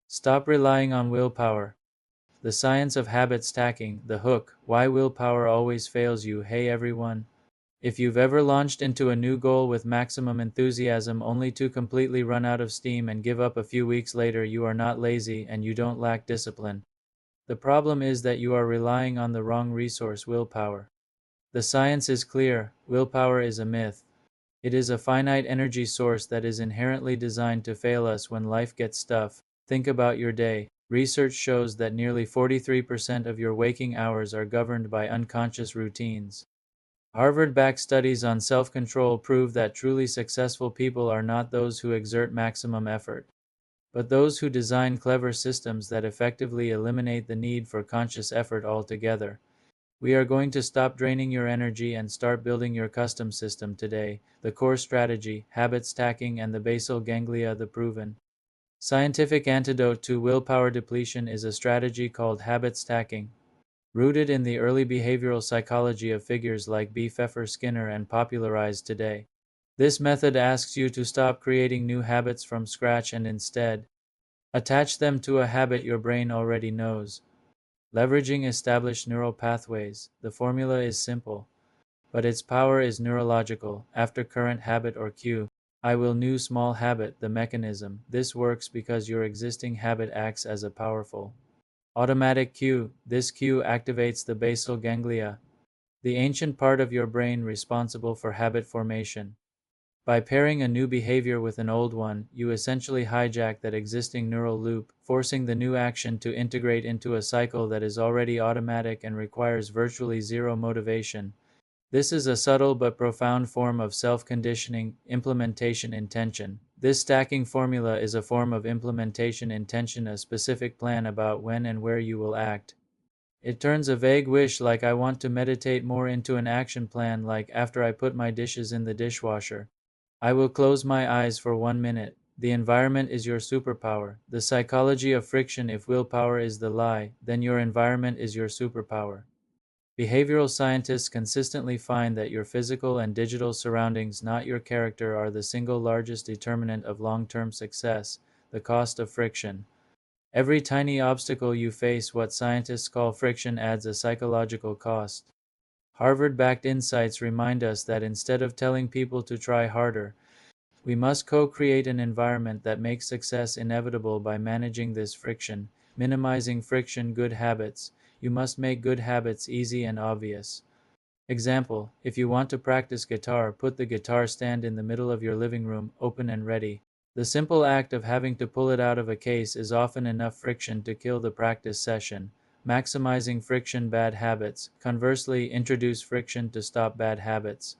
Stop relying on willpower. The science of habit stacking, the hook, why willpower always fails you. Hey everyone. If you've ever launched into a new goal with maximum enthusiasm only to completely run out of steam and give up a few weeks later, you are not lazy and you don't lack discipline. The problem is that you are relying on the wrong resource, willpower. The science is clear, willpower is a myth. It is a finite energy source that is inherently designed to fail us when life gets tough. Think about your day. Research shows that nearly 43% of your waking hours are governed by unconscious routines. Harvard-backed studies on self-control prove that truly successful people are not those who exert maximum effort, but those who design clever systems that effectively eliminate the need for conscious effort altogether. We are going to stop draining your energy and start building your custom system today. The core strategy, habit stacking, and the basal ganglia, the proven scientific antidote to willpower depletion, is a strategy called habit stacking, rooted in the early behavioral psychology of figures like B. Pfeffer Skinner and popularized today. This method asks you to stop creating new habits from scratch and instead attach them to a habit your brain already knows. Leveraging established neural pathways, the formula is simple, but its power is neurological. After current habit or cue, I will new small habit, the mechanism. This works because your existing habit acts as a powerful automatic cue. This cue activates the basal ganglia, the ancient part of your brain responsible for habit formation. By pairing a new behavior with an old one, you essentially hijack that existing neural loop, forcing the new action to integrate into a cycle that is already automatic and requires virtually zero motivation. This is a subtle but profound form of self-conditioning, implementation intention. This stacking formula is a form of implementation intention, a specific plan about when and where you will act. It turns a vague wish like "I want to meditate more" into an action plan like "after I put my dishes in the dishwasher, I will close my eyes for 1 minute." The environment is your superpower. The psychology of friction. If willpower is the lie, then your environment is your superpower. Behavioral scientists consistently find that your physical and digital surroundings, not your character, are the single largest determinant of long-term success. The cost of friction. Every tiny obstacle you face, what scientists call friction, adds a psychological cost. Harvard-backed insights remind us that instead of telling people to try harder, we must co-create an environment that makes success inevitable. By managing this friction, minimizing friction. Good habits. You must make good habits easy and obvious. Example: if you want to practice guitar, put the guitar stand in the middle of your living room, open and ready. The simple act of having to pull it out of a case is often enough friction to kill the practice session. Maximizing friction. Bad habits. Conversely, introduce friction to stop bad habits.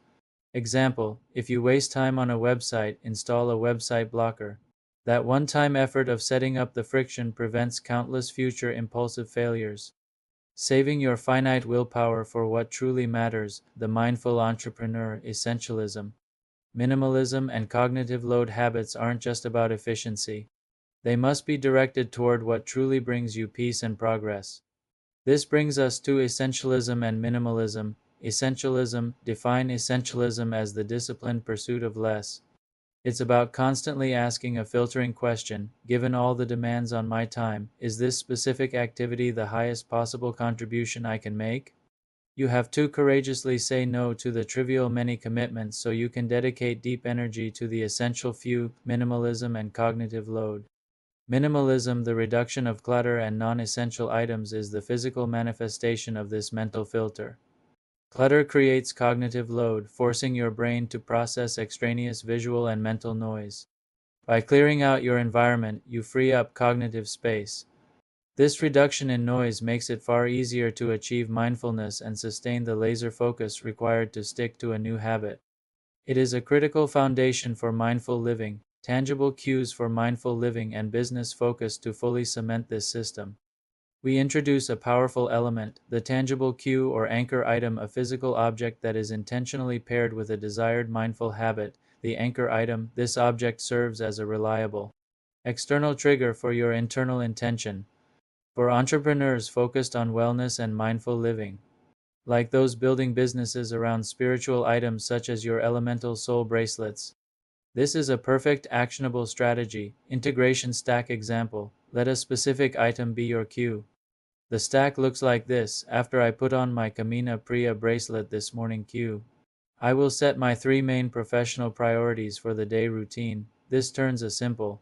Example: if you waste time on a website, install a website blocker. That one-time effort of setting up the friction prevents countless future impulsive failures. Saving your finite willpower for what truly matters. The mindful entrepreneur. Essentialism, minimalism, and cognitive load. Habits aren't just about efficiency. They must be directed toward what truly brings you peace and progress. This brings us to essentialism and minimalism. Essentialism. Define essentialism as the disciplined pursuit of less. It's about constantly asking a filtering question: given all the demands on my time, is this specific activity the highest possible contribution I can make? You have to courageously say no to the trivial many commitments so you can dedicate deep energy to the essential few. Minimalism and cognitive load. Minimalism, the reduction of clutter and non-essential items, is the physical manifestation of this mental filter. Clutter creates cognitive load, forcing your brain to process extraneous visual and mental noise. By clearing out your environment, you free up cognitive space. This reduction in noise makes it far easier to achieve mindfulness and sustain the laser focus required to stick to a new habit. It is a critical foundation for mindful living. Tangible cues for mindful living and business focus. To fully cement this system, we introduce a powerful element, the tangible cue or anchor item, a physical object that is intentionally paired with a desired mindful habit. The anchor item. This object serves as a reliable external trigger for your internal intention. For entrepreneurs focused on wellness and mindful living, like those building businesses around spiritual items such as your elemental soul bracelets, this is a perfect actionable strategy. Integration stack. Example: Let a specific item be your cue. The stack looks like this. After I put on my Camina Priya bracelet this morning cue. I will set my 3 main professional priorities for the day routine. This turns a simple,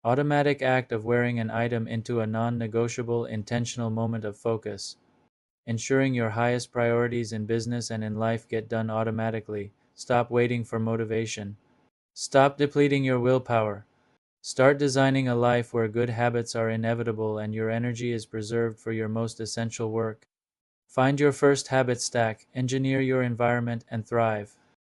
automatic act of wearing an item into a non-negotiable intentional moment of focus, ensuring your highest priorities in business and in life get done automatically. Stop waiting for motivation. Stop depleting your willpower. Start designing a life where good habits are inevitable and your energy is preserved for your most essential work. Find your first habit stack, engineer your environment, and thrive.